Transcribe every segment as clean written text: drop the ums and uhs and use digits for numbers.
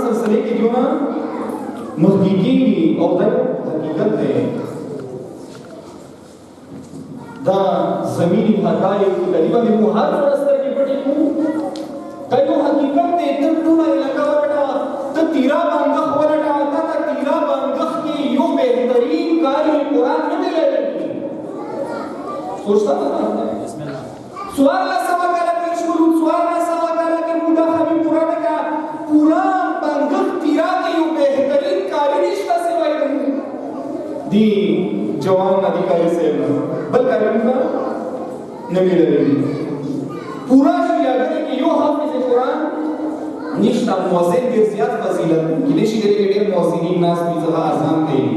سلسله کې دیونه مخکېږي او دا حقیقت دی دا زمینی حقایق دې باندې مو هر ورځ کې پټې کو دا یو حقیقت دی ته ټول علاقه ورټا ته تیرا باندې ورټا ته تیرا باندې کې یو بهترین کاری قرآن نه دی لري سوچتا بسم الله سوال لا سوا کړه کې شروع سوال لا سوا کړه کې موږ هم قرآن کا قرآن باندې تیرا کې یو بهترین کاری نشته سوای دی جوان ادھیکاری سے بل کریم کا نبی لري پورا شریعت کې یو حافظ قرآن نشته موزن ډیر زیات فضیلت کې نشي ډېر موزنین ناس په ځای اذان کوي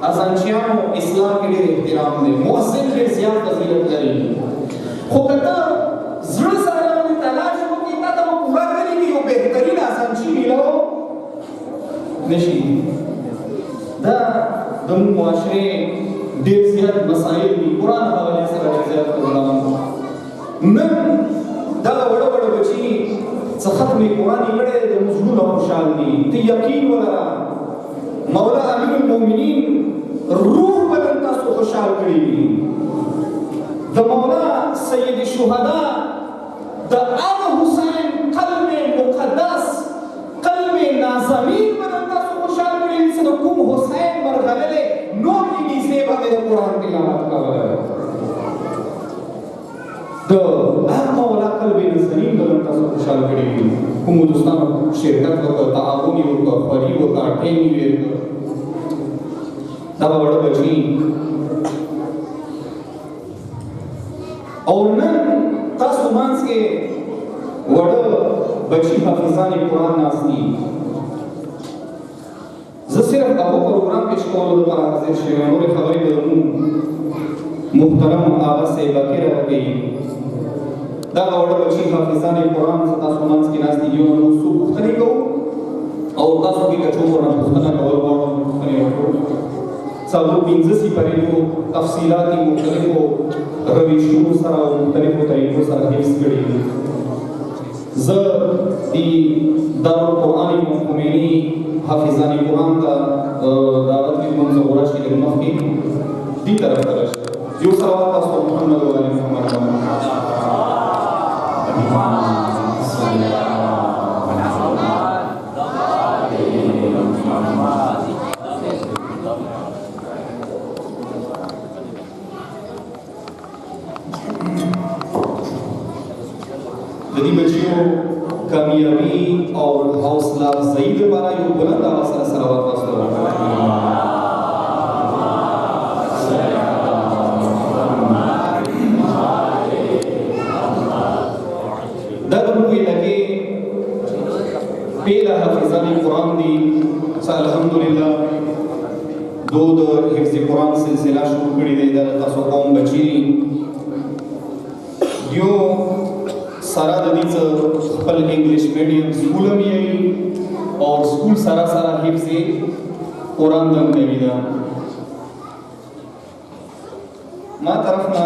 اذانچیانو اسلام کې ډېر احترام دی موزن ډیر زیات فضیلت لري خو کته زړه سره باندې تلاش وکړي تا ته پورا کړی یو بهترین اذانچی ملو نشي دا د معاشره ډېر زیات مسائل دي قرآن حواله سره ډېر زیات پروګرام نن دا وړ بچي څه ختمي قرآن کړه د مزګونو خوشحال دي ته یقین ولرا مولا امیر المؤمنین روح بدن تاسو خوشحال کړی د مولا سید الشهدا د ابو حسین قلب مقدس قلب نازمین بدن تاسو خوشحال کړی چې د کوم حسین مرغله نو کې دې باندې قرآن تلاوت کوله د مولا قلب نازمین بدن تاسو خوشحال کړی کوم دوستانو شرکت وکړه تعاون وکړه خوري وکړه ټینګ وکړه دا وړ بچی او نن تاسو مانس کې وړ بچی حافظان قرآن ناسني زه صرف هغه پروګرام پیش کولو لپاره حاضر شوم نور خبرې کوم محترم آغا سے بکر وکړي دا وړ بچی حافظان قرآن تاسو مانس کې ناسني یو نو څه پوښتنه کوو او تاسو کې کچو ورنه پوښتنه کول غواړم پوښتنه وکړو څلور پنځه سپارېدو تفصیلات مختلفو رویشونو سره او مختلفو طریقو سره حفظ کړي زه د دارالقرآن خمینی حافظان قرآن ته دعوت کوم زه ورشي د مخکې دې طرف ته راشي یو سوال تاسو محمد و علی محمد دې بچیو کامیابی اور حوصله افزایی لپاره یو بلند آواز سره صلوات واسطه دا د موږ علاقې پیله حافظان قرآن دي الحمدلله دو د حفظ قرآن سلسله شروع کړې ده د تاسو قوم بچي یو سره د دې خپل انګلیش میډیم سکول هم یې او سکول سره سره حفظ قرآن هم کوي دا ما طرف نه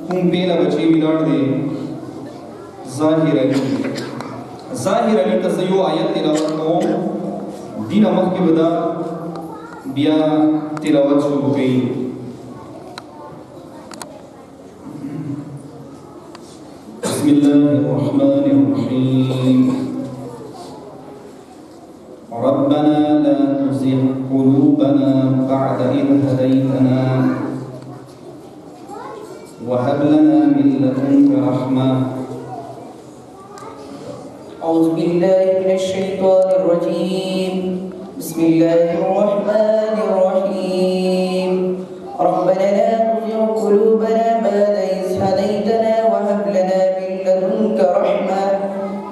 کوم پیله بچي ولاړ دي ظاهر علی ته یو آیت تلاوت کوم دینه مخکې به دا بیا تلاوت شروع کړي بسم الله الرحمن الرحيم ربنا لا تزغ قلوبنا بعد إذ هديتنا وهب لنا من لدنك رحمة أعوذ بالله من الشيطان الرجيم بسم الله الرحمن الرحيم ربنا لا تزغ قلوبنا بعد إذ هديتنا وهب لنا من لدنك رحمة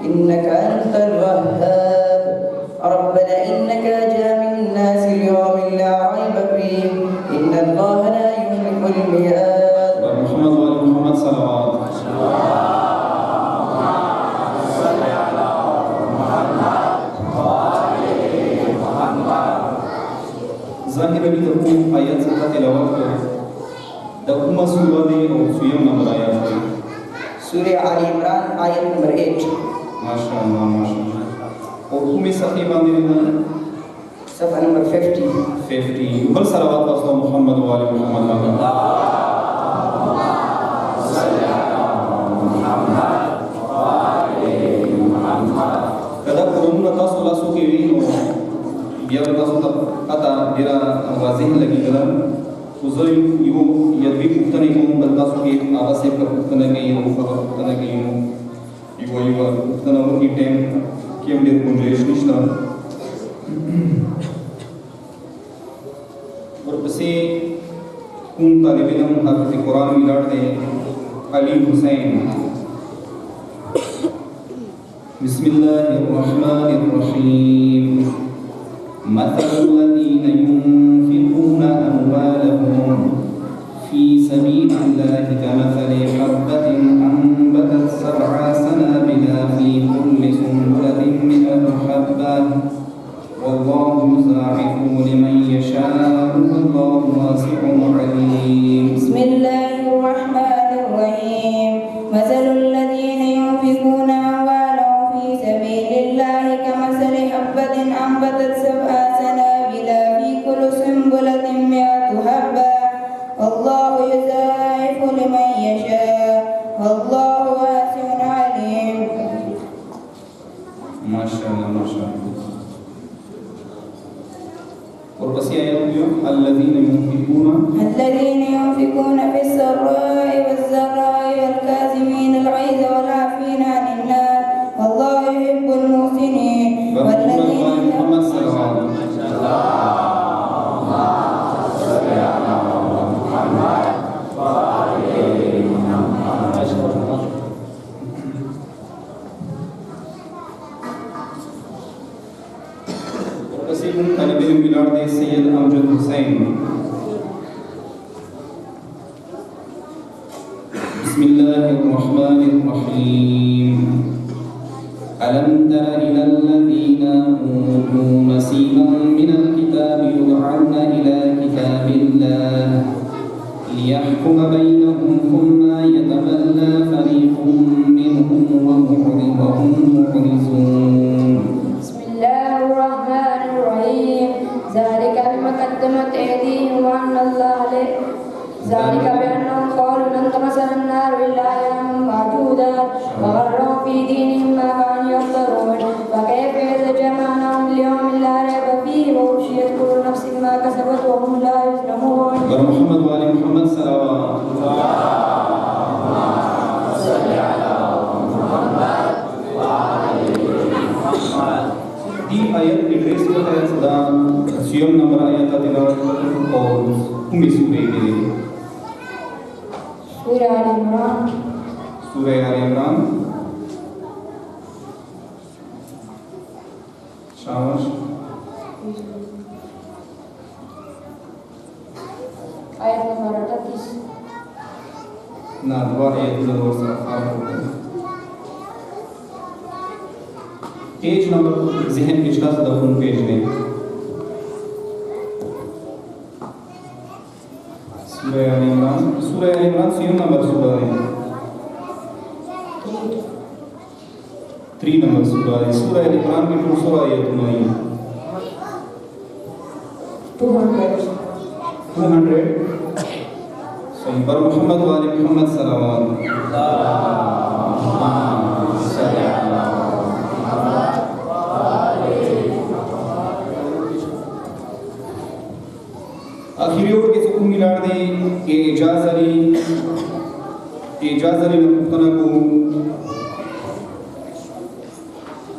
إنك أنت الوهاب ربنا إنك جامع الناس ليوم لا ريب فيه إن الله لا يخلف الميعاد محمد وآل محمد صلوات ظاهر علی ته کوم آیت څخه تلاوت کړو د کومه سورہ دی او څویم نمبر آیت دی سورہ آل عمران آیت نمبر 8 ماشاءاللہ ماشاءاللہ और तुम्हें सखी बांधे ना صفحة number 50. 50 बल सलावत वास्ता मोहम्मद वाले Mohammad kada kurun na tasu la su ke wi no biar tasu ta kata dira wazih lagi dalam uzoi yu yadbi puktane ko bal tasu ke avase ka puktane ke yu fa puktane ke yu yu puktana ko item ke mir kunjesh nishna और बसे कौन तालिब इल्म हाफिज़ कुरान मिलाड़ दे अली हुसैन बिस्मिल्लाहिर्रहमानिर्रहीम مثل الذين ينفقون أموالهم في سبيل الله كمثل حبة أنبتت 7 سنابل في كل سنبلة 100 حبة والله يضاعف لمن يشاء والله واسع عليم. بسم الله الرحمن الرحيم. مثل الذين ينفقون أموالهم في سبيل الله كمثل حبة أنبتت 7 سنابل في كل سنبلة 100 حبة والله يضاعف لمن يشاء والله واسع عليم. ما شاء الله ما شاء الله. और बस ये आयत जो الذين ينفقون في السراء والضراء والكاظمين الغيظ والعافين عن الناس والله يحب المحسنين. والذين محمد صلى الله عليه وسلم وسيم طالب علم بلاد سيد أمجد حسين. بسم الله الرحمن الرحيم. ألم تر إلى الذين أوتوا نصيبا من الكتاب يدعون إلى كتاب الله ليحكم بينهم ثم يتولى فريق منهم وهم معرضون. بسم الله الرحمن الرحيم. ذلك بما قدمت أيديهم وأن الله ذلك بأنهم قالوا لن تمسنا النار إلا أياما معدودة وغرهم في دينهم ما كانوا يفترون فكيف إذا جمعناهم ليوم لا ريب فيه ووفيت كل نفس ما كسبت وهم لا يظلمون. محمد وآل محمد صلوات di ayat address ko tayo sa siyam number ayat at tinawag ko umisuri ini Surah Al-Imran. Surah Al-Imran. Shabash. Ayat nomor 38. Nah, dua ayat itu nomor satu. Page number ज़हन पिछला सदफुन पेज में सूरह आल इमरान सीम नंबर सूरह है 3 number सूरह है सूरह आल इमरान की 200 आयत में 200 सही पर मोहम्मद वाले मोहम्मद सल्लल्लाहु अलैहि आखिरी और के सुकून मिलाड़ दे कि इजाज़ अली मुख्तना को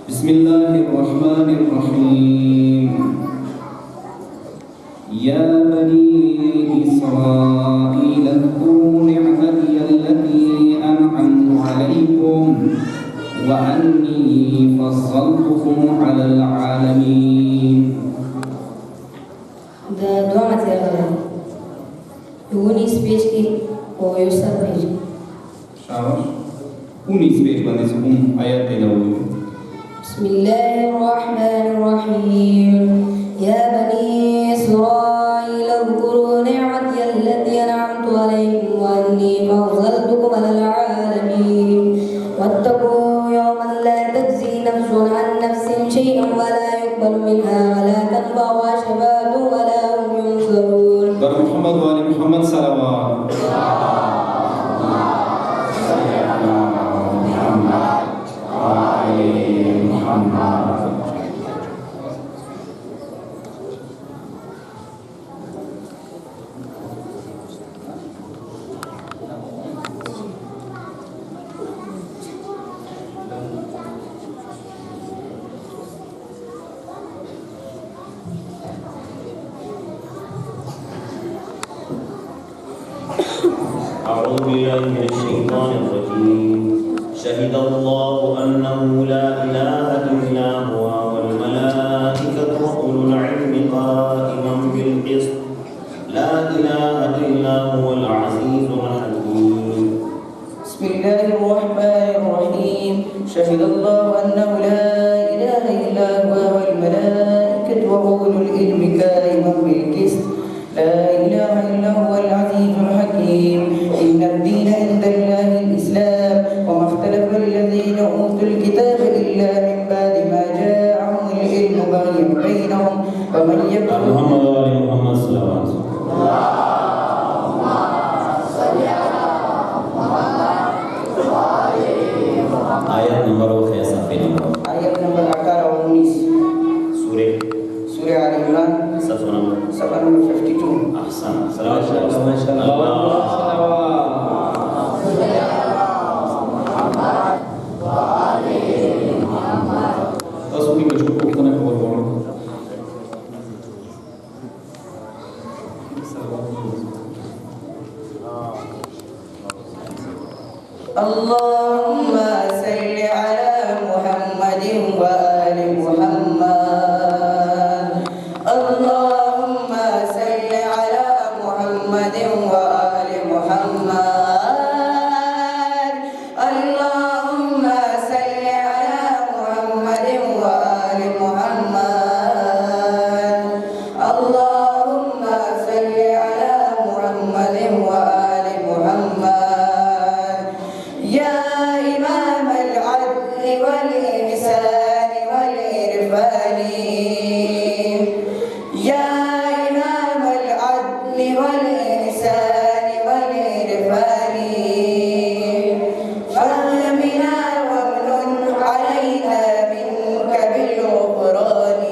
बिस्मिल्लाहिर्रहमानिर्रहीम या बनी इस्राईल अज़्कुरू निअमती अल्लती अनअमतु अलैकुम व अन्नी फज़्ज़लतुकुम अलल आलमीन. Dua material. Uni space की कोई सब पेज. शाबाश. uni space बंदे सुकून आयत तेलावत. Bismillahirrahmanirrahim. Ya bani Israil اذكروا نعمتي التي أنعمت عليكم وأني فضلتكم على العالمين واتقوا يوما لا تجزي نفس يجزون عن نفس شيئا ولا يقبل منها ولا تنفعها شفاعة ولا هم ينصرون. بر محمد وآل محمد صلوات. أعوذ بالله من الشيطان الرجيم. شهد الله أنه لا إله إلا هو والملائكة وأولو العلم قائما بالقسط لا إله إلا هو العزيز الحكيم. بسم الله الرحمن الرحيم. شهد الله أنه لا إله إلا هو والملائكة وأولو العلم قائما بالقسط لا إله إلا هو العزيز الحكيم. إن الدين عند الله الإسلام وما اختلف الذين أوتوا الكتاب إلا من بعد ما جاءهم العلم بغيا بينهم ومن يكفر محمد وآل محمد صلوات. آيات नंबर वो है सफ़े नंबर ayat nomor 18 और 19 सूर्य Surah Al Imran सफ़ा नंबर safar nomor 52. أحسن صلوات تاسو کې بچو پوښتنه کول غواړم. اللهم صل على محمد وآل محمد. اللهم صل على محمد وآل محمد. اللهم صل على محمد وآل محمد. اللهم صل على محمد وآل محمد. يا إمام العدل والإحسان والإرفان. يا إمام العدل والإحسان والإرفان. فهمنا وامنن علينا منك بالغفران.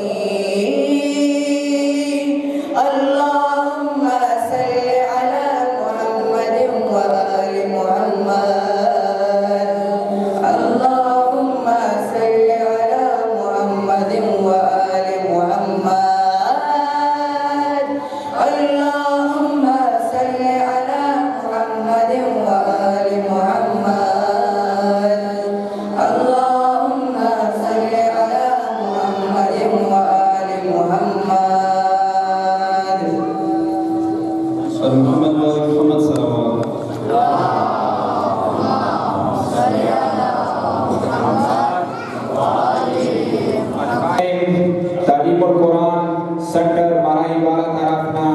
اللهم صل على محمد وآل محمد. اللهم صل على محمد وآل محمد. اللهم صل على محمد وآل محمد. اللهم صل على محمد وآل محمد. بر محمد وآل محمد صلوات. तालीम और कुरान सेंटर माराई वाला तरफना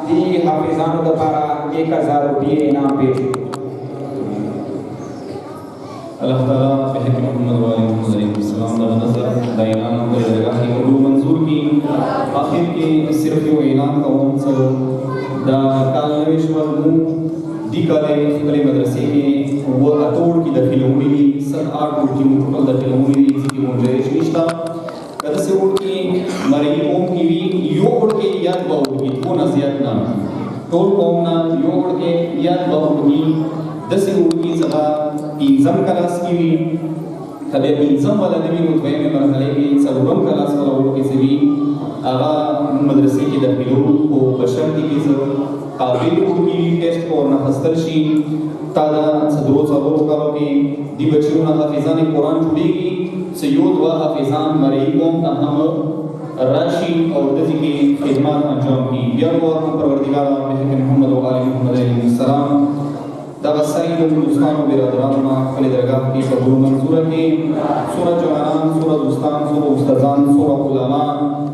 दी हाफिजान दफारा 1000 रुपये इनाम पेश. अल्लाह ताला बहक मोहम्मद वाले मोहम्मद सलाम दा नजर दा ऐलान कर लगा कि उर्दू मंजूर की आखिर के सिर्फ यो ऐलान का उनसे दा कालवेश्वर मु दी काले खले मदरसे में वो अतोड़ की दाखिल होनी ली 7-8 की मुकम्मल दाखिल होनी ली की गुंजाइश निश्ता कदसे उड़ की मरई ओम की भी यो उड़ के याद बाउड की वो नज़ियत ना टोल कौम ना यो उड़ के याद बाउड की दसे उड़ की सभा इंजम क्लास की भी कदे इंजम वाला नबी मुतवै में मरहले में सरूरम क्लास वाला उड़ के से भी आगा मदरसे की दाखिल को बशर्ती की जरूर काबिल उड़ की टेस्ट को ना हस्तरशी तादा सदरो सदरो करो की दी बच्चियों ना हाफिजान कुरान जुड़ेगी सैयद व हाफिजान मरई कौम ना हम राशि और दजी की खिदमत अंजाम की बियान और परवरदिगार मोहम्मद व आले मोहम्मद अलैहिस्सलाम दगसाइन मुस्तान व बिरादरान मा खले दरगाह की कबूल मंजूर की सूरह जवानान सूरह दोस्तान सूरह उस्तादान सूरह उलमा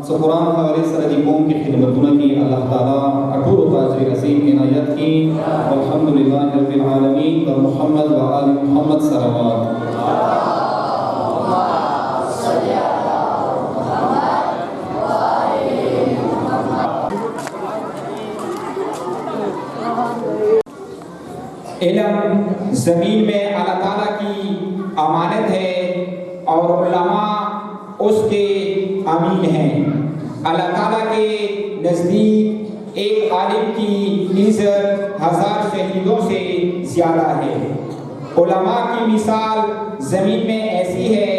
सो कुरान हवाले सर दी कौम की खिदमतों की अल्लाह ताला अटूर ताजर रसीम इनायत की अल्हम्दुलिल्लाह रब्बिल आलमीन व मुहम्मद व आले मुहम्मद सल्लल्लाहु अलैहि वसल्लम. इल्म ज़मीन में अल्लाह ताला की अमानत है और उलमा उसके अमीन हैं। अल्लाह ताला के नज़दीक एक आलिम की इज़्ज़त 1000 शहीदों से ज़्यादा है। उलमा की मिसाल ज़मीन में ऐसी है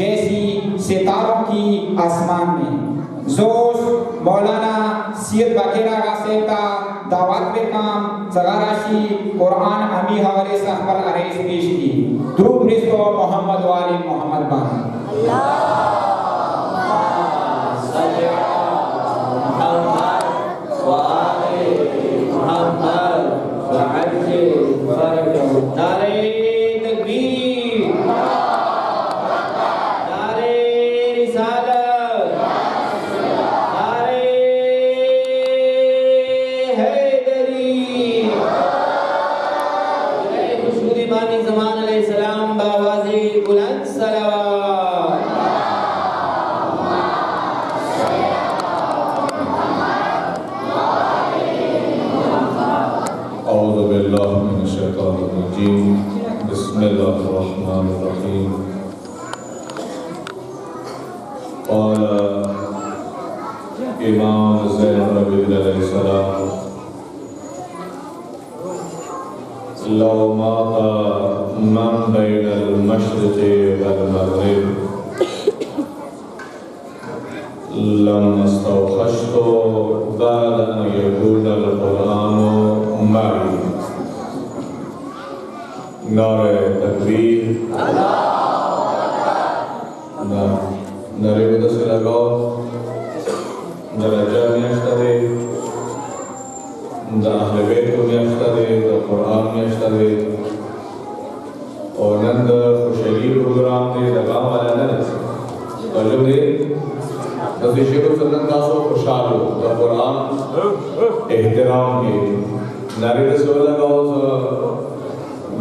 जैसी सितारों की आसमान में। जोश मौलाना सैयद बाकेरा गासेब का दावत पे काम सगाराशी कुरान अमी हवाले से अकबर अरेस पेश की। द्रूप रिस्तो मोहम्मद वाले मोहम्मद बान बिस्मिल्लाहिर्रहमानिर्रहीम। क़ाल इमाम ज़ैनुल अबीदीन अलैहिस्सलाम लौ माता मन बैनल मशरिक़ि वल मग़रिब लम अस्तौख़श्तु बअद अन यकूनल क़ुरआनु मई। नारे तकबीर, नारे बद से लगाओ दरजा मियाश्ता दे द अहले बैत को मियाश्ता दे द कुरान मियाश्ता दे और नंद खुशली प्रोग्राम दे लगाम वाला न तवज्जो दे नबी शेख सल्लल्लाहु अलैहि वसल्लम खुशहाल हो द कुरान एहतराम के नारे से लगाओ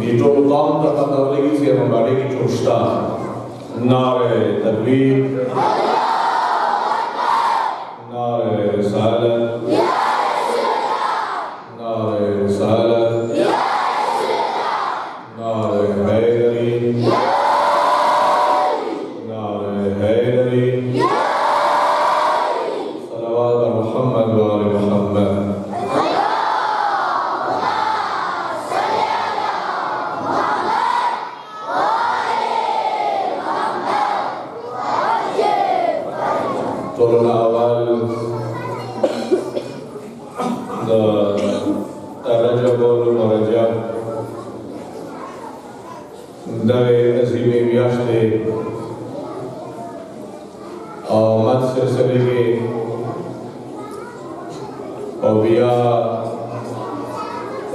Dito utama terkata lagi saya membagi di Costa Nare Tadbir Nare Risalah Nare Risalah Nare Haidari Nare Haidari Salawat Muhammad wa ali Muhammad। awal Rajabul Rajab dari azimi miyaste आमद सिलसिले के औबिया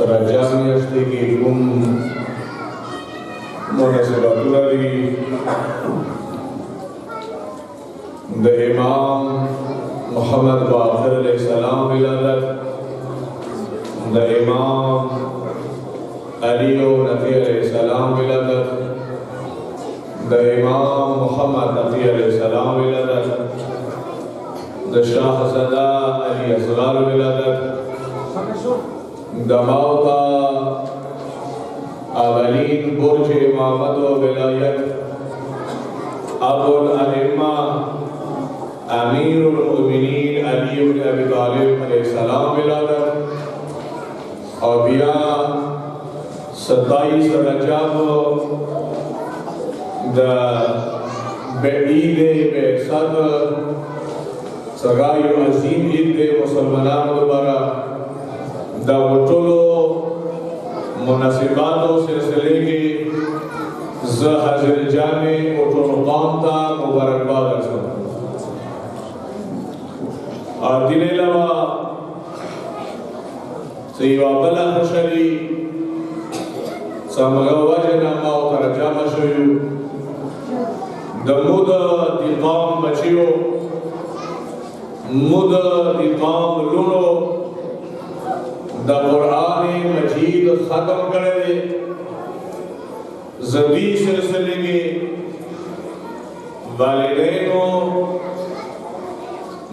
रजा मियाश्ते की गुम मुनसिबतुल्लाही द इमाम मोहम्मद बाक़िर अलैहिस्सलाम विलादत the इमाम अली नबी अलैहिस्सलाम विलादत द इमाम मोहम्मद नबी अलैहिस्सलाम विलादत द शाहज़दा अली असग़र विलादत द मौता अवलीन बुर्ज इमामत व विलायत अबुल अइम्मा अमीरुल मोमिनीन अली इब्न अबी तालिब अलैहिस्सलाम विलादत और बिया 27 रजब द ईद बेसद सगाई अजीम ईद मुसलमानों द्वारा द वटोलो मुनासिबातों सिलसिले के ज़हाज़िर जामे वटोलो कामता मुबारकबाद अर्ज़ और दिन अलावा सेवा बला खुशली समगवाजना माओ तरजा मशयू दमुद दिकाम बचियो मुद दिकाम लुनो द कुरान मजीद खत्म करे ज़बी सिलसिले के वालिदैनों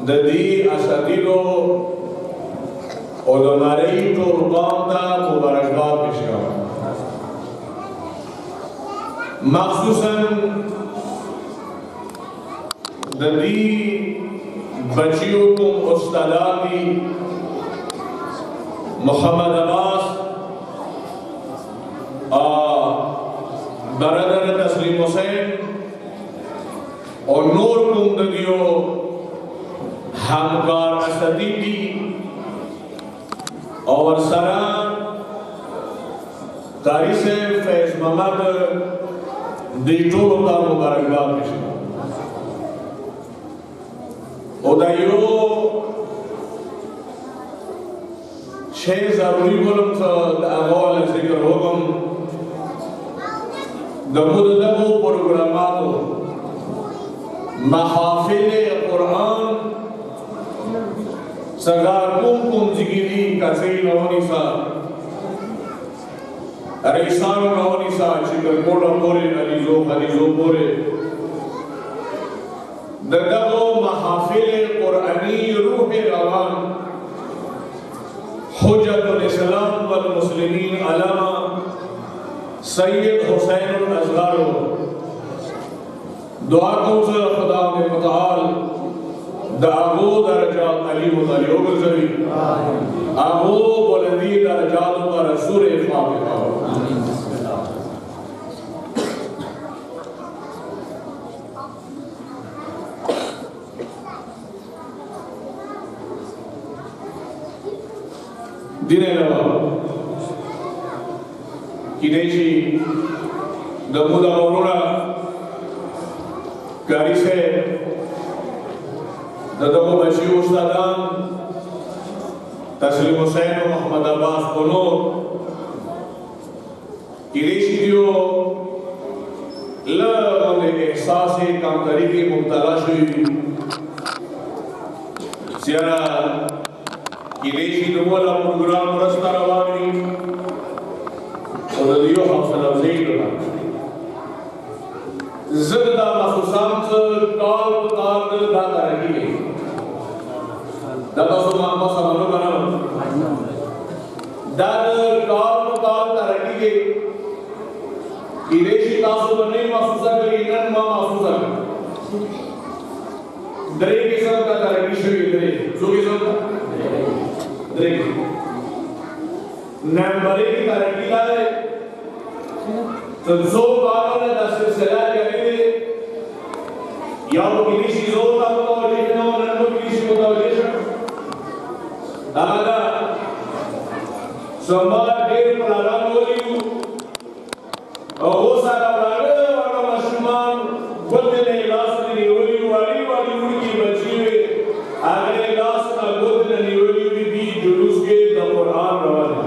ददी असदिलो और हमारे तो रुकाम दा मुबारकबाद पेश करो। मखसूसन ददी बच्चियों को उस्तादाती मोहम्मद अब्बास बरदर तस्लीम हुसैन और नूर कुंददियो हमकार असदीदी और सरा कारी से फैज मोहम्मद दिटों का मुबारकबाद पेश उदायो छह जरूरी बोलम अगवाल जिक्र होगम दमुद दबो प्रोग्रामातो महफिल कुरान सगार कुम जिगिरी कसेई नवनी सा अरेसान नवनी सा चिकन कोड़ा पोरे अलीजो पोरे ददबो महफिल कुरानी रूह रवान हुज्जतुल इस्लाम वल मुस्लिमीन अलामा सैयद हुसैन अल-अज़हर दुआ को खुदा ने मुताल दागो दर्जा अली मुतालियो गुज़री आगो बुलंदी दर्जात पर सूरे फातिहा दिने लवा किनेशी दमुदा औरोरा कारी से ददबो बशी उस्तादान तस्लीम हुसैन और मोहम्मद अब्बास कोनो किनेशी दियो लगे एहसास काम तरीके मुब्तला शुई सियारा किनेशी दुमला प्रोग्राम रस्ता रवानी और दियो हौसला अफजाई लगा ज़िंदा मखसूसात काल दाता रही दबा सो मामा समलो बना दाद काल दाता रही किरेशी तासो बने मखसूसा करी नन मा मखसूसा दरे के सब का तरकी शुरू दरे जो के सब दरे नंबरे की तरकी लाए तो जो बाबा ने दस सिलसिला करेंगे या वो किसी जोर का मुताबिक ना और नन्नो किसी मुताबिक दादा संभाल डेढ़ प्रारंभ हो लियो और वो सारा प्रारंभ वाला मशरूमान बोलते नहीं लास्ट नहीं हो लियो वाली उनकी बची हुई आगे लास्ट ना बोलते नहीं हो लियो भी जुलूस के कुरान रवाना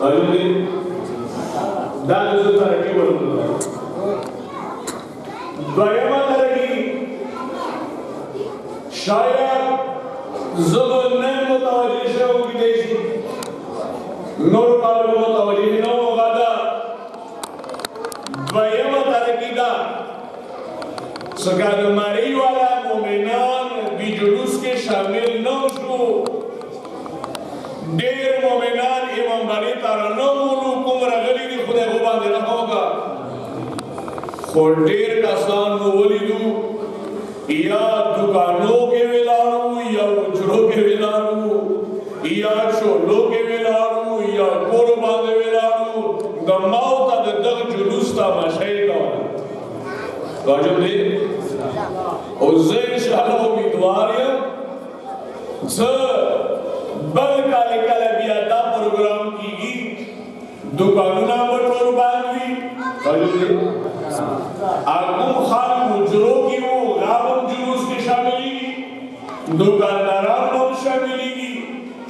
अरे दादा जो तरक्की बोलते द्वयमा तरक्की शायद ज़बरने मुतावजिह हो की देशी नूर काल मुतावजिह न होगा दा द्वयमा तरक्की दा सकाद मारी वाला मोमिनान भी जुलूस के शामिल न हो देर मोमिनान इमाम बनी तारा न बोलू कुमरा गली की खुदा को बांधे रखा होगा खोटेर का सान बोली दू या दुकानों के विलारू या उजरों के विलारू या शोलों के विलारू या कुर्बान के विलारू गमाओ तक दग जुलूस ता मशैका वाजब दे उसे इंशाअल्लाह उम्मीदवारियां ज बल काले काले बियादा प्रोग्राम कीगी दुकानों ना बटोर बांधवी वाजब दे आगुम खान मुजरों की वो गावम जुलूस की शामिलीगी दुकानदारान मम शामिलीगी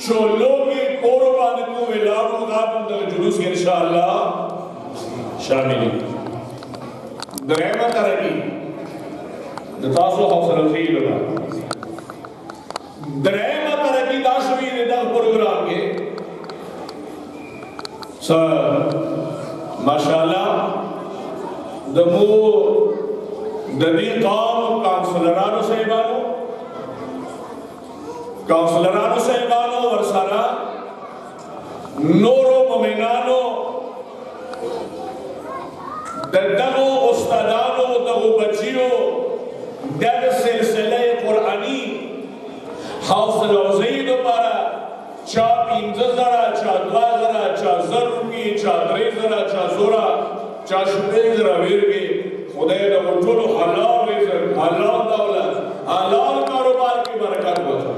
चोलों के कोरबान को विलारू गावम तक जुलूस के इंशाअल्लाह शामिलीगी दरेमा तरकी दतासो हौसला अफजाई लगा दरेमा तरकी दाशवी निदा प्रोग्राम के माशाअल्लाह दमो ददी काम काउंसलरानो साहिबानो वर्सारा नोरो मोमिनानो दगो उस्तादानो दगो बच्चियों दग सिलसिले कुरानी हौसला अफजाई दोबारा चा 15,000 चा 2,000 चा 1,000 रुपये चा 3,000 चा 16 चा 15,000 वेरगे खुदाई दगो टोलो हलाल वेजर हलाल दौलत हलाल कारोबार की बरकत बचा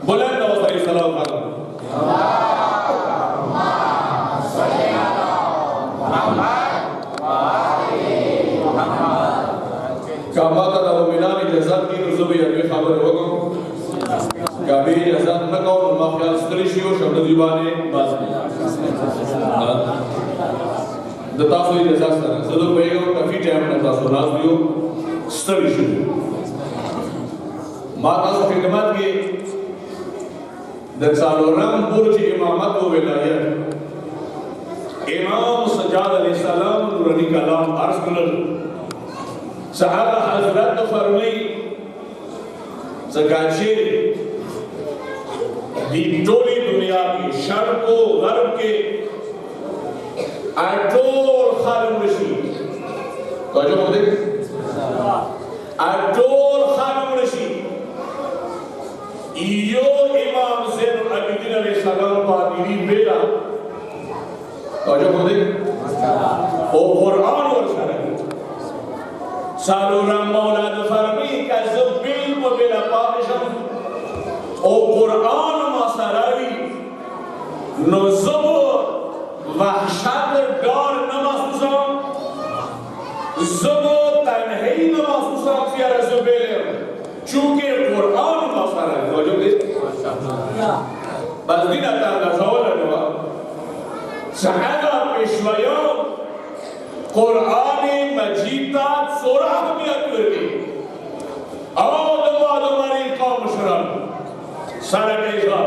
बुलंद आवाज़ सलाम करो काबाता दा मुमिनान इजाजत की नुज़ुब या भी खबर होगा कभी इजाजत न कहो माफिया स्त्रीशियो शब्द जुबाने बस दतासो इजाजत सर सदर बेगो काफी टाइम न तासो नाज दियो स्त्रीशियो माता सो खिदमत के दसालोरम बुर्ज इमामत व विलायत इमाम सज्जाद अलैहिस्सलाम नूरानी कलाम अर्ज करल सहाबा हजरत फरमाई सगाचे दी टोली दुनिया की शर्क को गर्ब के अटोल खालम रशी तो जो बोले अटोल खालम रशी इयो इमाम ज़ैन अबीदीन अलैहिस्सलाम पादरी बेला तो जो बोले ओ कुरान और शरह सालोराम मौलाद फरमी का ज़बिल को बेला पाकिशम ओ कुरान मसरावी नज़ब वहशत डर नमसूसा ज़ब तन्ही नमसूसा फिर ज़बिल चूँकि कुरान मसरावी तो जो दे बस दिन आता है ज़वाल है सहादा पेशवायों कुरान मजीद का सोरा अहमियत करके आदमारी कौम शरण सारा कैसा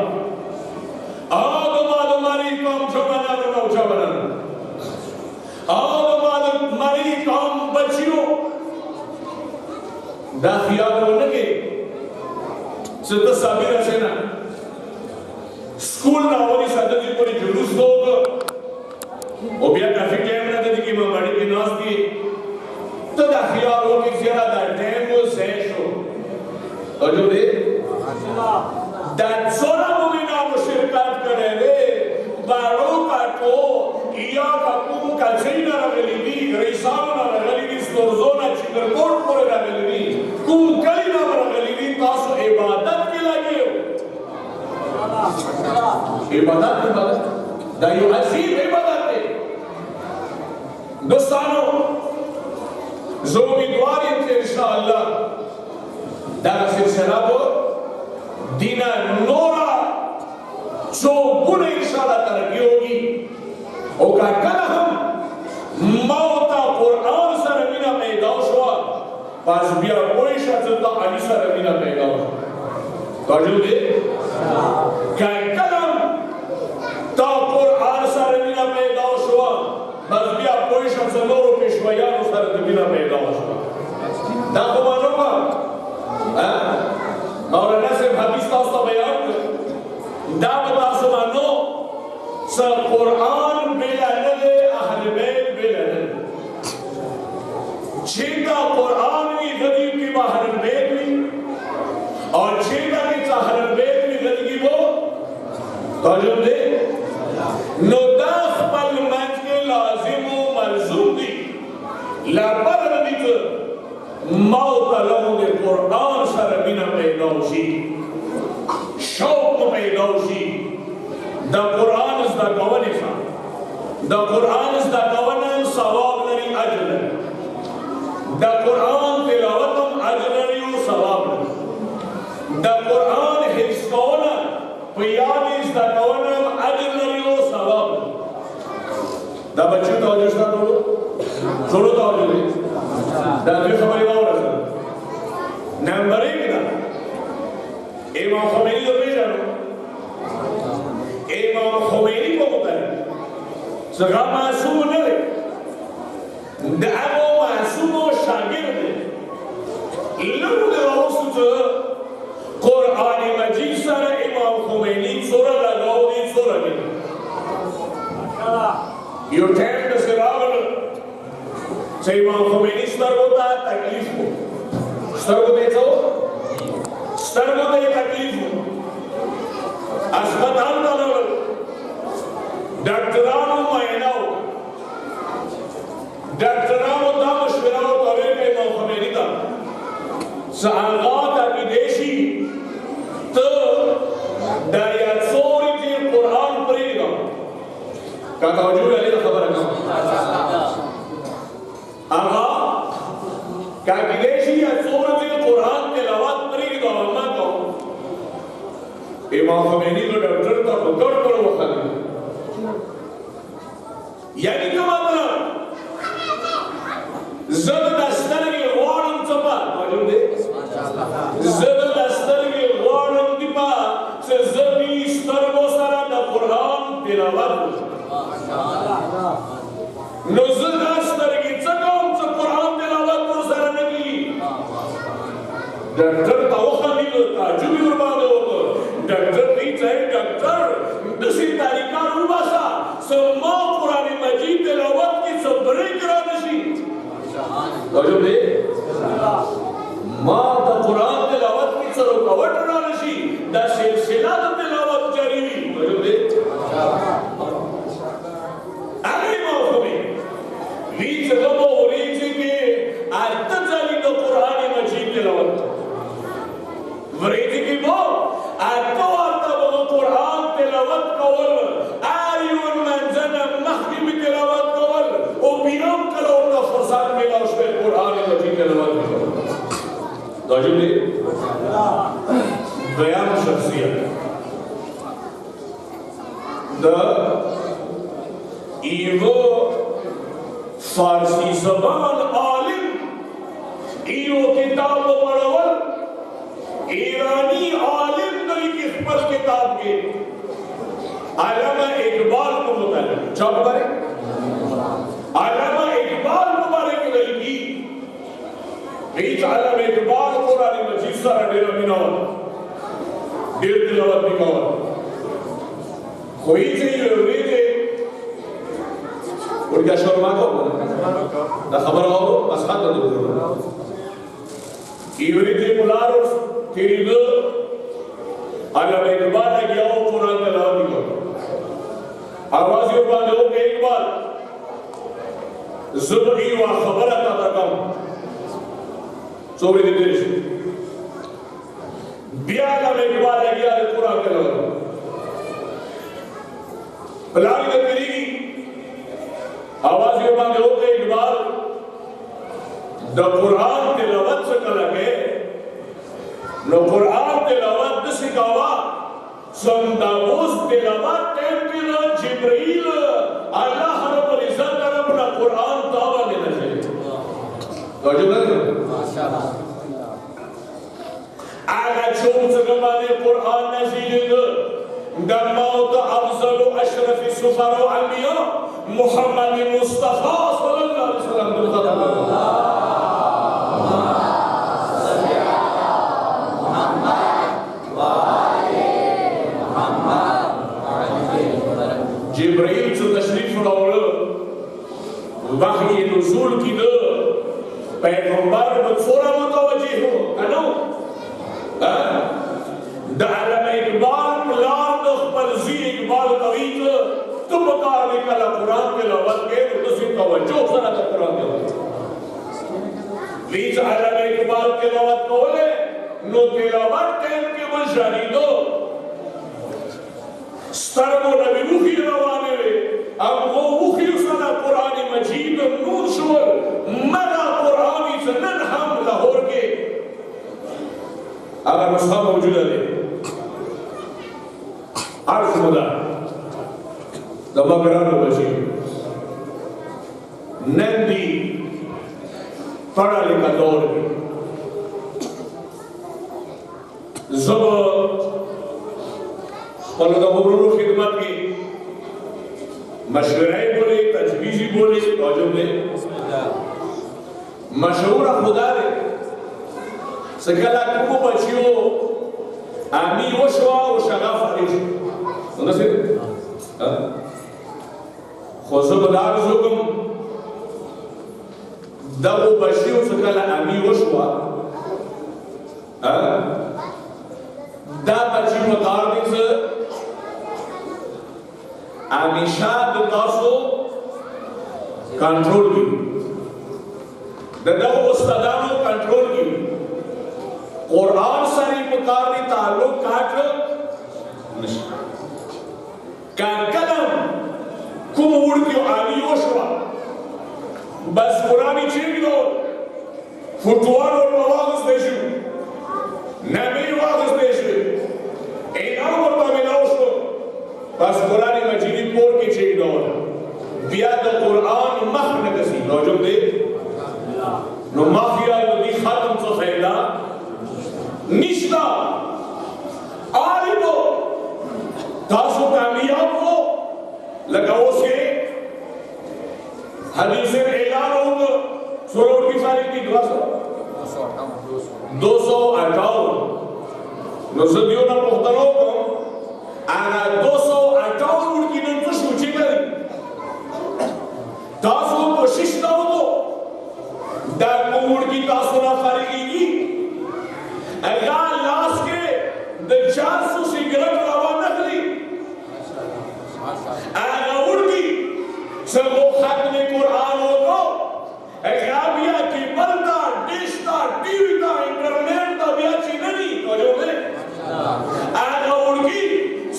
आदमारी कौम जवाना न जवाना आदमारी कौम बच्चियों दाखियात होने के सिद्ध साबिर हसेना स्कूल ना होनी सदजी पूरी जुलूस होगा ओबिया काफी टाइम ना दे कि मैं बड़ी की नाच की तो दाखियात हो कि ज़्यादा टाइम वो सेश हो तो जो दे दांसोरा मुमिना मुशिरकत करे रे बारो का तो इया का कुम का चीना रगलीनी रिसालो ना रगलीनी स्टोरज़ोना चिकरकोट पर रगलीनी कुम कली ना रगलीनी तासो इबादत के लगे हो इबादत दायो अजीब इबादत है दोस्तों जो उम्मीदवार हैं इंशाअल्लाह दारा सिलसिला वो दीना नोरा जो बुने इंशाअल्लाह तरक्की होगी ओका कल हम मौता कुरान सरमीना पैदा हुआ पास बिया कोई शख्स अली सरमीना पैदा हुआ तो जो दे क्या कलम तो कुरान सरमीना पैदा हुआ बस बिया कोई शख्स नूर पेशवायान सरमीना पैदा हुआ दाखो मानोगा मौलाना से हदीस का बयान दा बता सुनो सब कुरान बेलाने अहले बैत बेलाने चीता कुरान की गदी की बाहर बैत भी और चीता की चाहर बैत भी गदी की वो तो जो दे नोदाफ पल मंच के लाजिमो मलजूम दी लापर रदित मौत लोगों के कुरान शर्मिना पैदा होशी शौक पैदा होशी the Quran is the governance the Quran is the governance sawab nari ajr the Quran tilawatam ajr nari sawab the Quran hifz kona qiyam is the governance ajr nari sawab da bachcho tawajjuh se bolo छोड़ो tawajjuh da bhi khabari aur number 1 ना इमाम खुमैनी को भेजा इमाम खुमैनी को बताया सगा मासूम नहीं दागो मासूम शागिर्द लोग रोज़ कुरान मजीद सर इमाम खुमैनी सूरह लगाओ दी सूरह में यो टाइम द सिरावल چې امام خمیني سترګو ته تکلیف و سترګو ته څه سترګو ته تکلیف و अस्पताल ته لاړل ډاکټرانو معاینه ډاکټرانو دا مشوره ورکوي چې امام خمیني ته چې هغه ته کېدای شي ته دا یا څورې قرآن پرېږده که توجه لري دا خبره کوم هغه که کېدای شي یا څورې قرآن تلاوت پرېږده ما کوم امام خمینی کو ڈاکٹر تا پکڑ کر وخت یعنی کوم مطلب زد دسترګي غواړم څپا معلوم دی زد دسترګي غواړم دی په چې زدي سترګو سره د قرآن تلاوت نو زد دسترګي څنګه چې قرآن تلاوت پر سره نه کی ډاکټر تا وخت دی تعجب ورباندې وکړ ڈاکٹر نہیں چاہے ڈاکٹر دسی طریقہ روباسا سما قرآن مجید تلاوت کی صبرے کرا نشی توجہ دے ما دا قرآن تلاوت کی سرکوٹ را نشی دا سلسلہ دا تلاوت جاری ہوئی توجہ دے اگلی موقع میں لیچ غبو لیچ کے آیت جالی دا قرآن مجید تلاوت وریدی کی وہ آیتو آتا وہ قرآن تلاوت کول آریون منزن مخدم تلاوت کول او بیرام کلو اپنا فرصات ملا اس پر قرآن مجید تلاوت کول توجہ دے بیان شخصیت دا ایو فارسی زبان عالم ایو کتاب پڑھول ایرانی عالم نلی کی خبر کتاب کے علامہ اقبال کو مطالعہ چاپ بارے علامہ اقبال مبارک نلی کی بیچ علامہ اقبال قرآن مجید سارا ڈیرہ مناور دیر تلاوت نکاور کوئی چاہیے ہوئی تھے اور کیا شرما کو دا خبر ہو مسخط دو ایوری تھے ملارس تیری دو علامہ اقبال ہے گیا وہ قرآن تلاوت نکاور آوازی اقبال ہو کہ اقبال زبعی و خبرت تکم سوری دی دیش بیا علامہ اقبال ہے گیا قرآن تلاوت پلانی دے تیری کی آوازی اقبال ہو کہ اقبال دا قرآن تلاوت سے کلکے نو قرآن تلاوت دسی کاوا سنداوز تلاوت ٹیم کی نو جبرائیل اللہ رب العزت کا اپنا قرآن دعویٰ دینا چاہیے توجہ کریں آگا چون سکمانے قرآن نزیل دماؤت افضل و اشرف سفر و انبیاء محمد مصطفیٰ صلی اللہ علیہ وسلم دلخطہ جبرائیل چو تشریف راوڑا وحی نزول کی دو پیغمبر بطورا متوجہ ہو کنو دا علامہ اقبال پلان دخ پلزی اقبال قوید تو بکار نکلا قرآن تلاوت کے تو تسی توجہ سنا تا قرآن تلاوت لیچ علامہ اقبال تلاوت کولے نو تلاوت ٹیم کے من جاری دو سترمو نبی روحی روانے وے اب وہ روحی سنا قرآن مجید نور شور مدہ قرآنی سنن ہم لاہور کے اگر نسخہ موجود ہے عرض مدہ دماغرانو بچی نندی پڑھا لکھا دور میں زبا خلق مبرور خدمت کی مشورے بولے تجویزی بولے توجہ دے مشہور خدا دے سکلا کمو بچیو آمی وشوا و شغا فارش سنہ سے خوزب دار زوگم دا वो बशी उसकला अमी वशवा دا बची मकार दिस हमेशा दासो कंट्रोल की दा उस्तादानो कंट्रोल की कुरान सारी मकार दी ताल्लुक काट का कलम कुम उड़ के अमी वशवा बस कुरानी चीज दो फुटबॉल और मवाक़िस देशु नबी वाक़िस देशु इनाम और तमिलाउशो बस कुरानी मजीदी पोर की चीज दो बिया द कुरान मख नकसी नौजो दे नो माफिया दी खत्म तो फैला निश्ता आलिमो तासो कामयाब हो लगाओ से हदीस में ऐलान होगा सुरोड़ की सारी की 258 नसदियों ना मुख्तलो को आना 258 उड़ की नंतु शूची करी तासो कोशिश ना हो तो दाग उड़ की तासो ना फारिगी की अल्लाह लाश के द 400 सिगरेट रवा नकली आना उड़ की सब वो खत्म कुरान हो तो अगाबिया की बलता डिशता टीवी का इंटरनेट का ब्याची नहीं तो जो में आना उड़की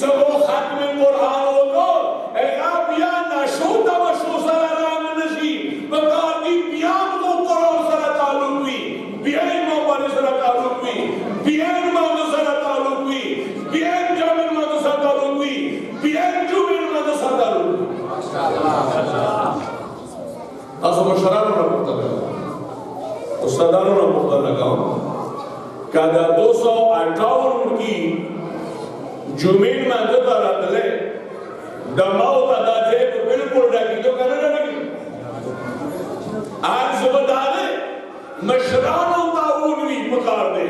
सब वो खत्म कुरान हो तो अगाबिया ना शोता व शोसा राम नशी बकार की बियान को कुरान सरा ताल्लुक भी बियान मामले सरा ताल्लुक भी बियान मामले सरा ताल्लुक भी बियान जामिन मामले सरा ताल्लुक भी बियान जुमिन मामले सरा ताल्लुक असो शराब ना मुक्ता लगा उस्तादारों ना मुक्ता लगाओ kada 258 उनकी जुमीन में अंदर रखले दमाओ तादा जे बिल्कुल डाकी तो करने लगी आज सुबह मशरानो दाऊद भी पकार दे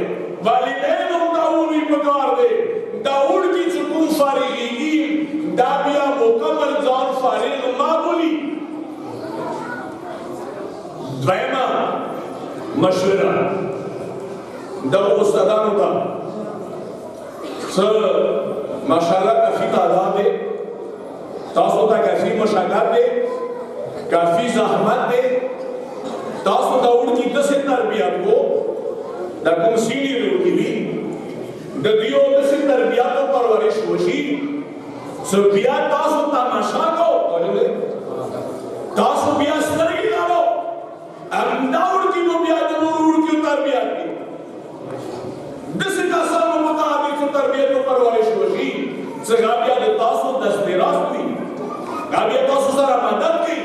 वालिदैन दाऊद भी पकार दे दाऊद की सुकून फारिगी की दाबिया मुकम्मल जान फारिग मामूली द्वैमा मशवरा दब उस्तादानों का सर माशाल्लाह काफी तादाद है तासो ता काफी मशागत है काफी ज़हमत है तासो दाऊद की 10 तरबियत को दकुम सीनियर की भी ददियो 10 तरबियत पर परवरिश होशी सो बिया तासो तमाशा को और तासो बिया सरगी लाओ दाऊद की वो बिया जरूर की तरबियत की 10 का सब मुताबिक तरबियत को परवरिश होशी सगाबिया ने तासो दस्तराज की गाबिया तासो सरा मदद की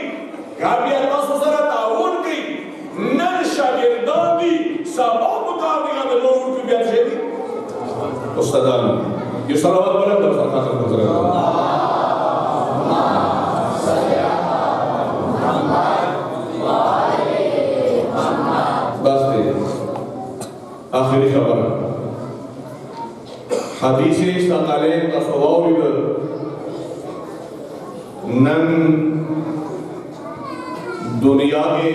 गाबिया तासो सरा ताउन की नर शागिर्दान दी सबब मुताबिक ने लोगों की बिया छेदी उस्तादान ये सलावत बुलंद कर खातर गुजरे बस आखिरी खबर हदीस इस्ताकालें का स्वभाव नन दुनिया के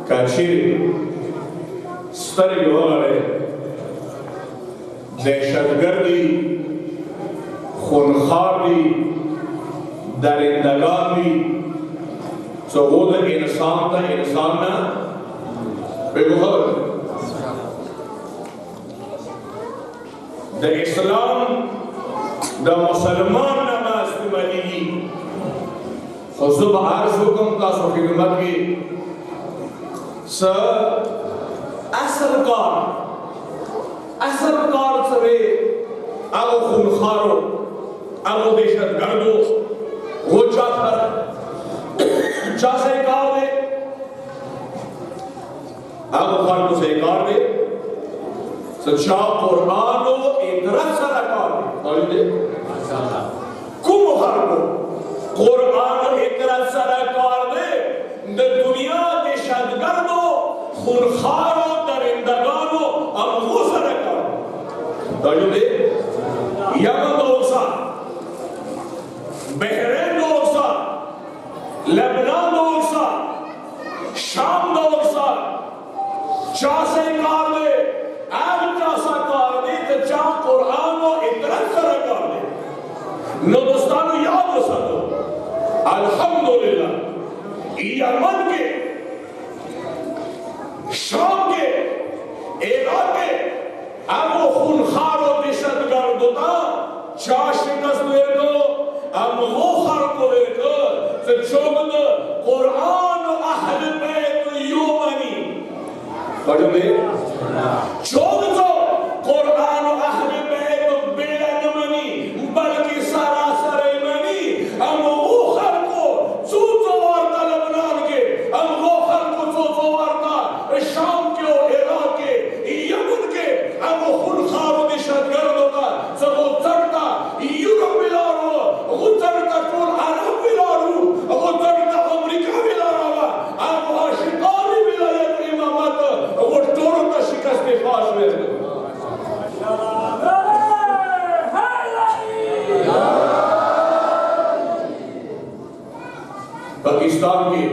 काशिर स्तर वाले दहशतगर्दी खूनखारी दरिंदगानी सगोद इंसान का इंसान ना बेगुहर द इस्लाम द मुसलमान नमाज की मलीगी खुशब आर्ज हुक्म का खिदमत की स असल कार सवे आगो खूनखारो आगो दहशतगर्दो वो चाहता से कार दे आगो खान को से कार दे सच्चा कुरानो एक रस कार दे कुम हर को कुरानो एक रस कार दे द दुनिया के शदगर्दो खूनखारो दरिंदगानो और वो सरकार दे यमन दोसा बहरीन दोसा लेबनान दोसा चासे कार दे आग चासा कार दे तो चा कुरान और इतरत सर कार दे नो दोस्तानो याद हो सको अल्हम्दुलिल्लाह यमन के शाम के इलाके अब वो खूनखार और दहशतगर्द होता चा शिकस्त वेरको अब वो खार को वेरको तो चोगद कुरान और अहल बैत योमनी पढ़ो चोगद कुरान और अहल बैत बेड़ा नमनी बल्कि सरासर मनी हम वो खार को चूचो वार्ता लबनान के हम वो खार को चूचो वार्ता शाम के और इराक के यमन के हम वो खूनखार और दहशतगर्द होता सब वो चढ़ता यूरोप मिलारो वो चढ़ता टोल अरब मिलारो वो चढ़ता अमेरिका मिलारो अब वो शिकारी विलायत इमामत वो टोरों का शिकस्त फाश में पाकिस्तान की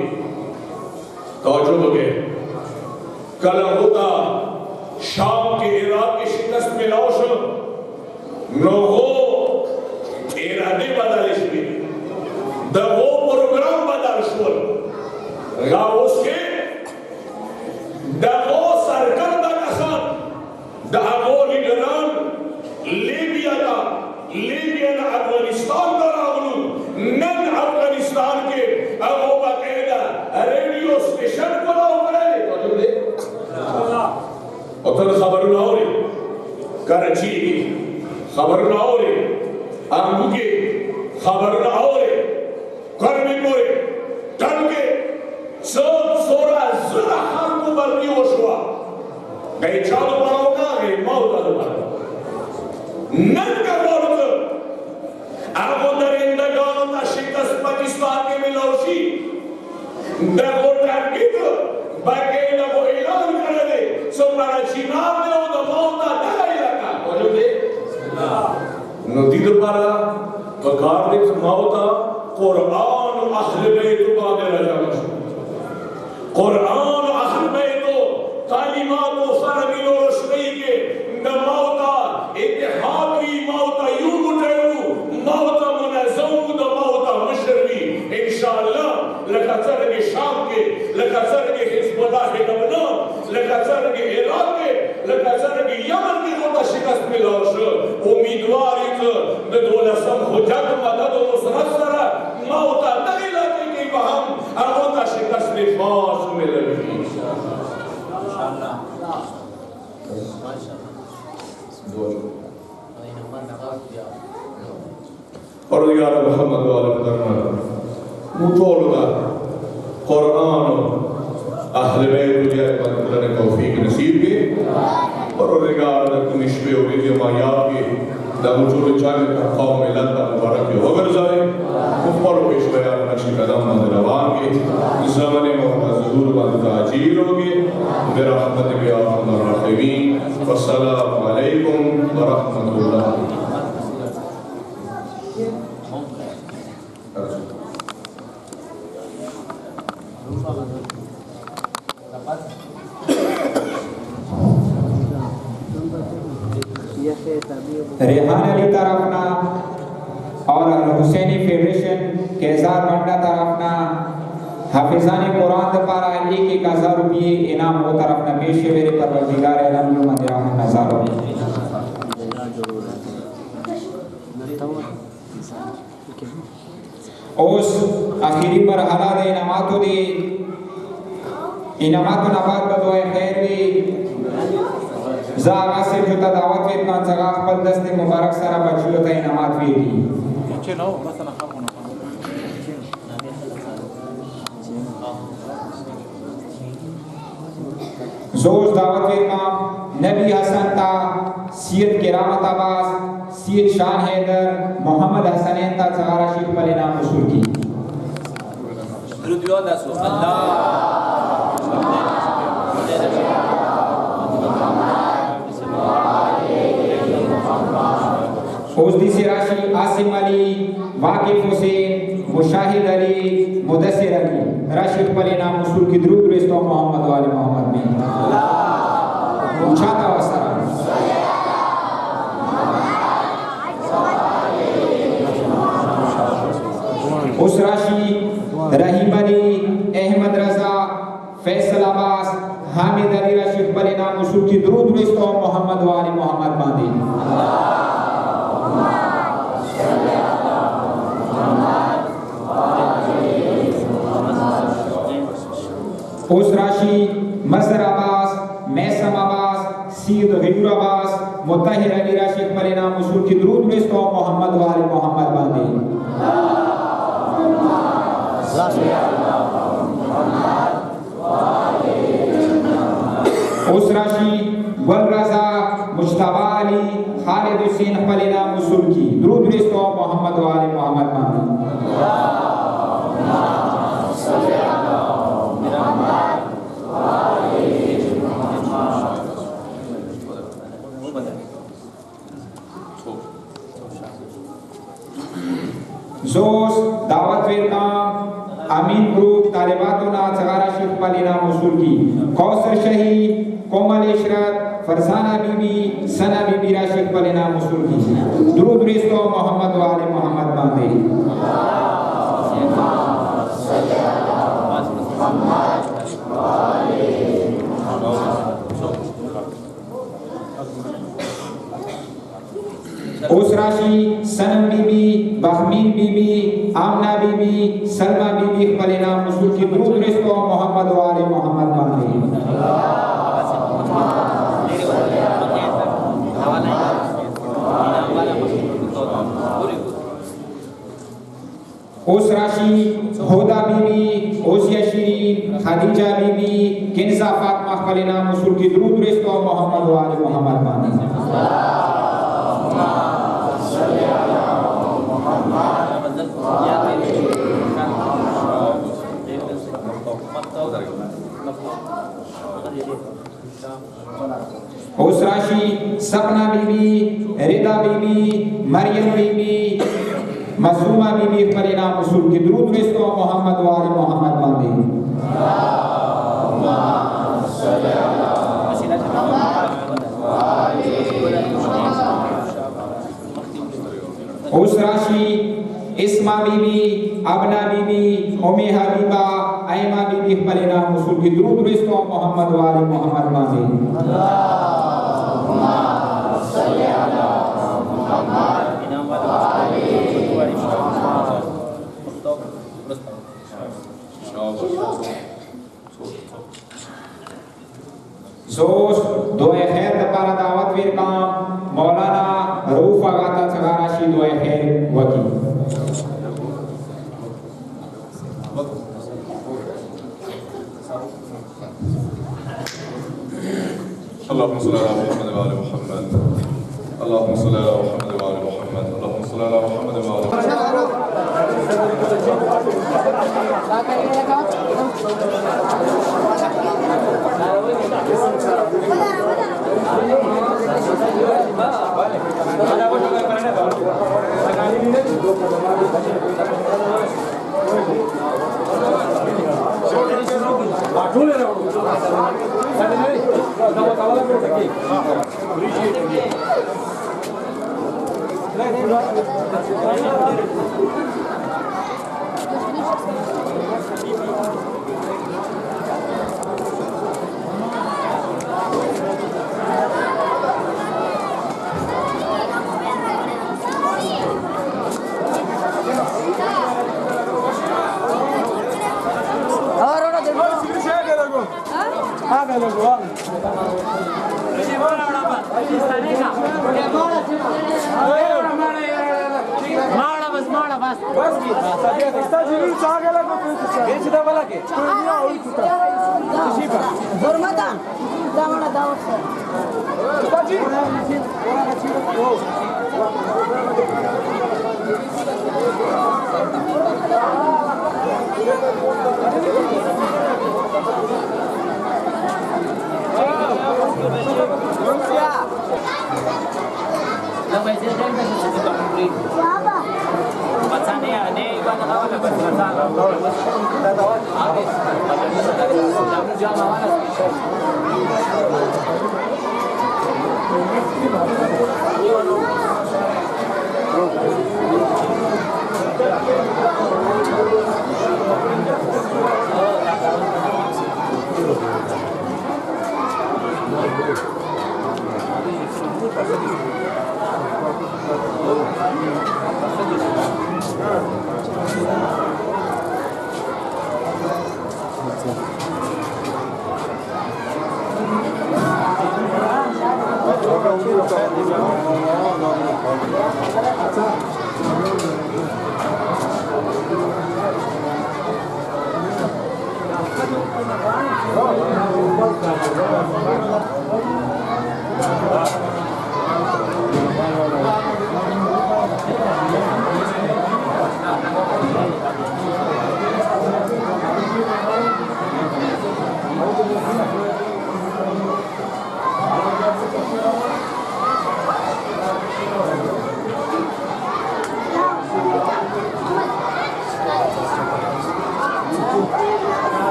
तवज्जो बगैर कल होता शाम के इराक की शिकस्त में लाओश नोहो इरादे बदलिश भी दवो प्रोग्राम बदलशोर या उसके दवो सरकर्दा कसान दवो लीडरान लीबिया ना अफगानिस्तान का रावलू नन अफगानिस्तान के अब वो बाकायदा रेडियो स्टेशन को लाओ करे तो दे उतर खबर ना हो रही कराची की खबर ना हो रही आंगू की खबर ना हो रही करने को रे टन के सब सोरा जरा हाथ को बल्कि वो शुआ गए चालू बनाओगा गए मौत आलू बनाओगा नन का बोलते अब वो दरिंदा गानों का शिकस्त पाकिस्तान के मिलाओशी दबो टारगेट बाकायदा वो ऐलान कर दे सब para चिनाब में वो दबावता दगा इलाका बोलो दे नदी दोबारा बकार दे मावता कुरान अहल बैत का दे रजा कुरान अहल बैत तालीमात और फरमी और रशदी के दमावता इत्तेहादी मावता यूं उठेरू मावता मुनज़्ज़म दमावता मशरवी इंशाअल्लाह लकसर के शाम के लकसर के हिज़्बुल्लाह के लबनान लकसर के इराक के लकसर के यमन के होता शिकस्त में लाश उम्मीदवार इत दौलसम हुज्जत मदद और नुसरत सरा मावता दगिला के बहम होता शिकस्त में फास में लगी इंशाअल्लाह और यार मोहम्मद वाला फरमान मुतोलगा कुरान अहल बैत के अल्लाह ने तौफीक नसीब के और यार तुम इश्क़ और जमायात के दामुचो चाहे का कौम लंदा मुबारक हो अगर जाए ऊपर पेश बयान नक्श कदम मंद रवान के ज़माने मोहम्मद ज़हूर व ताजीर होगे बिरहमत के आखिर राहिमीन वस्सलामु अलैकुम व रहमतुल्लाह रेहान अली तरफना और हुसैनी फेडरेशन केजार बंडा तरफना हाफिजान कुरान दपारा 1,000 रुपये इनाम वो तरफना पेश मेरे परवरदिगार आलम जो मंदिरा नजारो उस आखिरी मरहला दे इनामातो नबाद बदोए खैर भी जागा से जो दावत में इतना जगह पर दस्ते मुबारक सारा बच्चों का इनामात भी दी जोश दावत में नबी हसन ता सीयद किरामत आवाज सीयद शान हैदर मोहम्मद हसनैन ता सगारा शीर पर इनाम वसूल की फौजी से राशि आसिम अली वाकिफ हुसैन मुशाहिद अली मुदस्सिर अली राशिद पर इनाम वसूल की दुरूद रेस्तों मोहम्मद वाले मोहम्मद में शेख पले नाम उसूल की दुरूद रिश्तो मोहम्मद वाली मोहम्मद बांधे उस राशि मजर अब्बास मैसम अब्बास सीद गयूर अब्बास मुत्तहिर अली शेख पले नाम उसूल की दुरूद रिश्तो मोहम्मद वाली मोहम्मद बांधे उस राशि गुल रजा मुश्तबा अली खालिद हुसैन पले नाम उसूल की दुरूद रिश्तो मोहम्मद वाली मोहम्मद बांधे जोश दावत वेलकम अमीन ग्रुप तालिबातुना सगारा शेख पले नाम उसूल की कौसर शहीद कोमल इशरत फरजाना बीबी सना बीबी शेख पले नाम उसूल की दुरूद रिश्तो मोहम्मद वाले मोहम्मद बांधे उस राशि सनम बीबी बहमीन बीबी आमना बीबी सलमा बीबी पले नाम उसूल की दुरूद रिश्तो मोहम्मद वाले मोहम्मद बांधे उस राशि होदा बीबी ओसिया शरीफ खदीजा बीबी किन्जा फातिमा पले नाम उसूल की दुरूद रिश्तो मोहम्मद वाले मोहम्मद बांधे उस राशि सपना बीबी रिदा बीबी मरियम बीबी मजलूमा बीबी पले नाम उसूल की दुरूद रिश्तो मोहम्मद वाले मोहम्मद बांधे उस राशि इस्मा बीबी अबना बीबी उम्मे हबीबा ऐमा बीबी पले नाम उसूल की दुरूद रिश्तो मोहम्मद वाले मोहम्मद बांधे जोश दुआ खैर दपारा दावत वीर काम मौलाना रूफ आगाता सगारा शी दुआ खैर वकी اللهم صل على محمد وعلى محمد اللهم صل على محمد وعلى محمد اللهم صل على محمد وعلى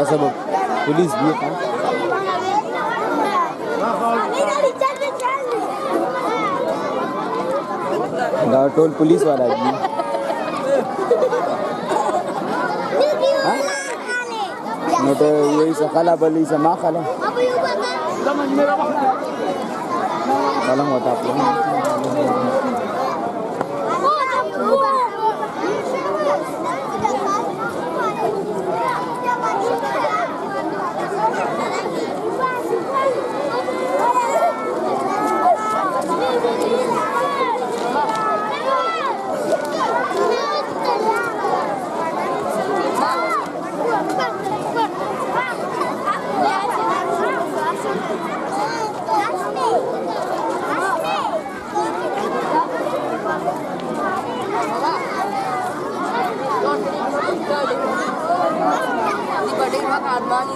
सबब पुलिस भी था टोल पुलिस वाला भी न तो यही सकाला बली समा खाला खाला होता Armani